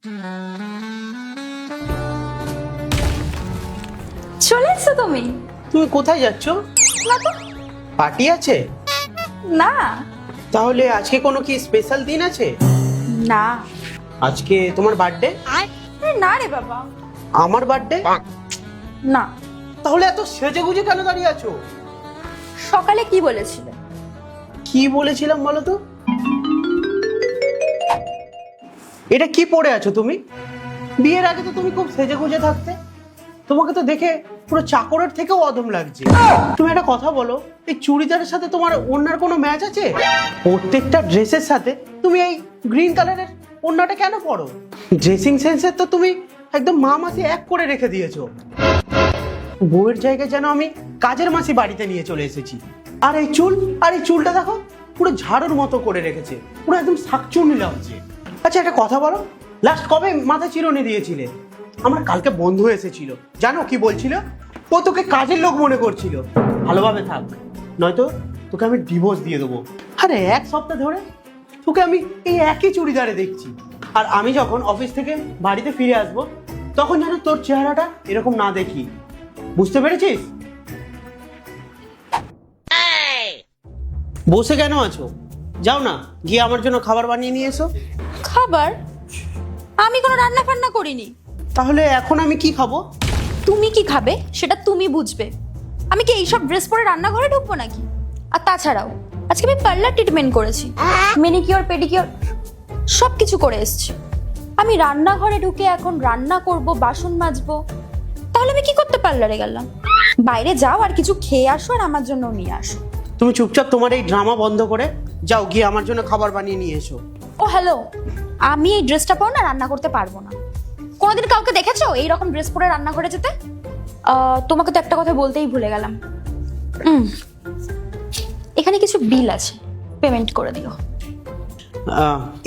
চলে এসছো তুমি? তুমি কোথায় যাচ্ছ? না তো। পার্টি আছে? না তাহলে আজকে কোনো কি স্পেশাল দিন আছে? না। আজকে তোমার বার্থডে? আরে না রে বাবা, আমার বার্থডে? না। তাহলে এত সেজে গুজে কেন দাঁড়িয়ে আছো? সকালে কি বলেছিলে? কি বলেছিলাম বলো তো? এটা কি পরে আছো তুমি? বিয়ের আগে তো তুমি খুব সেজে গুজে থাকতে। তোমাকে তো দেখে পুরো চাকরের থেকেও অধম লাগছে। তুমি একটা কথা বলো, এই চুড়িদারের সাথে তোমার ওড়নার কোনো ম্যাচ আছে? প্রত্যেকটা ড্রেসের সাথে তুমি এই গ্রিন কালারের ওড়নাটা কেন পরো? ড্রেসিং সেন্সের তো তুমি একদম মা মাসি এক করে রেখে দিয়েছো। বউয়ের জায়গায় যেন আমি কাজের মাসি বাড়িতে নিয়ে চলে এসেছি। আর এই চুল, আর এই চুলটা দেখো পুরো ঝাড়ুর মতো করে রেখেছে, পুরো একদম শাকচুন্নি লাগছে। আচ্ছা একটা কথা বলো, লাস্ট কবে মাথা চিরুনি দিয়েছিলে? আমার কালকে বন্ধু এসেছিল, জানো কি বলছিল? ও তোকে কাজের লোক মনে করছিল। ভালোভাবে থাক, নয়তো তোকে আমি ডিভোর্স দিয়ে দেবো। আরে এক সপ্তাহ ধরে তোকে আমি এই একই চুড়িদারে দেখছি। আর আমি যখন অফিস থেকে বাড়িতে ফিরে আসবো তখন যেন তোর চেহারাটা এরকম না দেখি, বুঝতে পেরেছিস? বসে কেন আছো? যাও না, গিয়ে আমার জন্য খাবার বানিয়ে নিয়ে এসো। খাবার? আমি কোনো রান্না ফান্না করিনি। তাহলে এখন আমি কি খাবো? তুমি কি খাবে সেটা তুমি বুঝবে। আমি কি এইসব ড্রেস পরে রান্নাঘরে ঢুকবো নাকি? আর তাছাড়াও আজকে আমি পার্লার ট্রিটমেন্ট করেছি, মেনিকিওর পেডিকিওর সব কিছু করে এসেছি। আমি রান্নাঘরে ঢুকে এখন রান্না করব, বাসন মাজবো, তাহলে আমি কি করতে পার্লারে গেলাম? বাইরে যাও আর কিছু খেয়ে আসো আর আমার জন্য নিয়ে আসো। তুমি চুপচাপ তোমার এই ড্রামা বন্ধ করে যাও, গিয়ে আমার জন্য খাবার বানিয়ে নিয়ে এসো। ও হ্যালো, আমি এই ড্রেসটা পরে না রান্না করতে পারবো না। কোনোদিন কাউকে দেখেছো এইরকম ড্রেস পরে রান্নাঘরে যেতে? তোমাকে তো একটা কথা বলতেই ভুলে গেলাম। এখানে কিছু বিল আছে, পেমেন্ট করে দিও।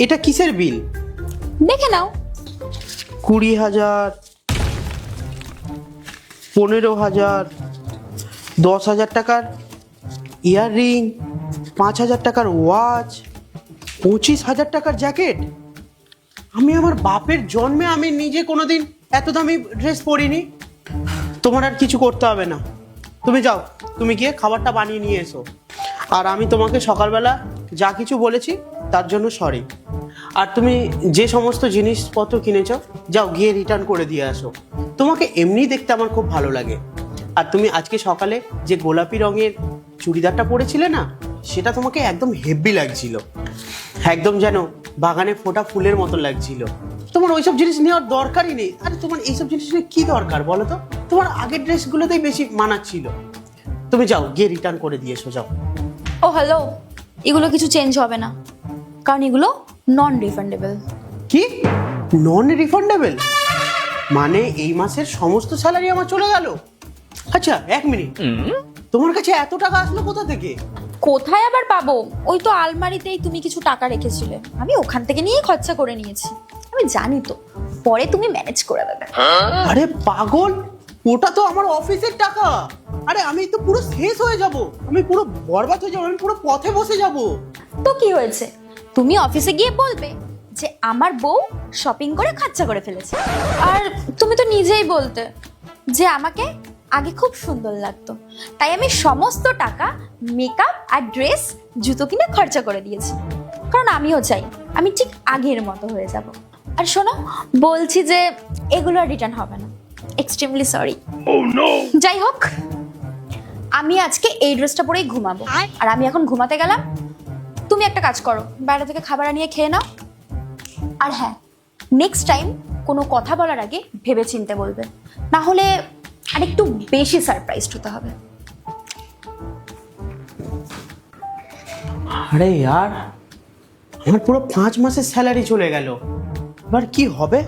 এটা কিসের বিল? দেখে নাও। 20,000, 15,000, 10,000 টাকার ইয়াররিং, 5,000 টাকার ওয়াচ, 25,000 টাকার জ্যাকেট। আমি আমার বাপের জন্মে আমি নিজে কোনোদিন এত দামি ড্রেস পরিনি। তোমার আর কিছু করতে হবে না, তুমি যাও, তুমি গিয়ে খাবারটা বানিয়ে নিয়ে এসো। আর আমি তোমাকে সকালবেলা যা কিছু বলেছি তার জন্য সরি। আর তুমি যে সমস্ত জিনিসপত্র কিনেছো যাও গিয়ে রিটার্ন করে দিয়ে আসো। তোমাকে এমনি দেখতে আমার খুব ভালো লাগে। আর তুমি আজকে সকালে যে গোলাপি রঙের চুড়িদারটা পরেছিলে না, সেটা তোমাকে একদম হেভি লাগছিল, একদম যেন বাগানে ফোটা ফুলের মতো লাগছিল। তোমার ওইসব জিনিস নেওয়ার দরকারই নেই। আরে তোমার এইসব জিনিস নিয়ে কি দরকার বলো তো? তোমার আগের ড্রেসগুলোতেই বেশি মানাচ্ছিল। তুমি যাও গিয়ে রিটার্ন করে দিয়ে এসো, যাও। ও হ্যালো, এগুলো কিছু চেঞ্জ হবে না, কারণ এগুলো নন রিফান্ডেবল। কি নন রিফান্ডেবল? মানে এই মাসের সমস্ত স্যালারি আমার চলে গেল? আচ্ছা এক মিনিট, তোমার কাছে এত টাকা আসলো কোথা থেকে? কোথায় আবার পাবো? ওই তো আলমারিতেই তুমি কিছু টাকা রেখেছিলে, আমি ওখান থেকে নিয়েই খরচা করে নিয়েছি। আমি জানি তো, পরে তুমি ম্যানেজ করে দেবে। আরে পাগল, ওটা তো আমার অফিসের টাকা। আরে আমি তো পুরো শেষ হয়ে যাব, আমি পুরো বরবাদ হয়ে যাব, আমি পুরো পথে বসে যাব। তো কি হয়েছে? তুমি অফিসে গিয়ে বলবে যে আমার বউ শপিং করে খরচা করে ফেলেছে। আর তুমি তো নিজেই বলতে যে আমাকে আগে খুব সুন্দর লাগতো, তাই আমি সমস্ত টাকা মেকআপ আর ড্রেস জুতো কিনে খরচা করে দিয়েছি। কারণ আমিও চাই আমি ঠিক আগের মতো হয়ে যাব। আর শোনো, বলছি যে এগুলো আর রিটার্ন হবে না, এক্সট্রিমলি সরি। যাই হোক, আমি আজকে এই ড্রেসটা পরেই ঘুমাবো। আর আমি এখন ঘুমাতে গেলাম, তুমি একটা কাজ করো, বাইরে থেকে খাবার আনিয়ে খেয়ে নাও। আর হ্যাঁ, নেক্সট টাইম কোনো কথা বলার আগে ভেবে চিন্তে বলবে, না হলে আরেকটু বেশি সারপ্রাইজড হতে হবে। আরে यार, আমার পুরো 5 মাসের স্যালারি চলে গেল, এবার কি হবে?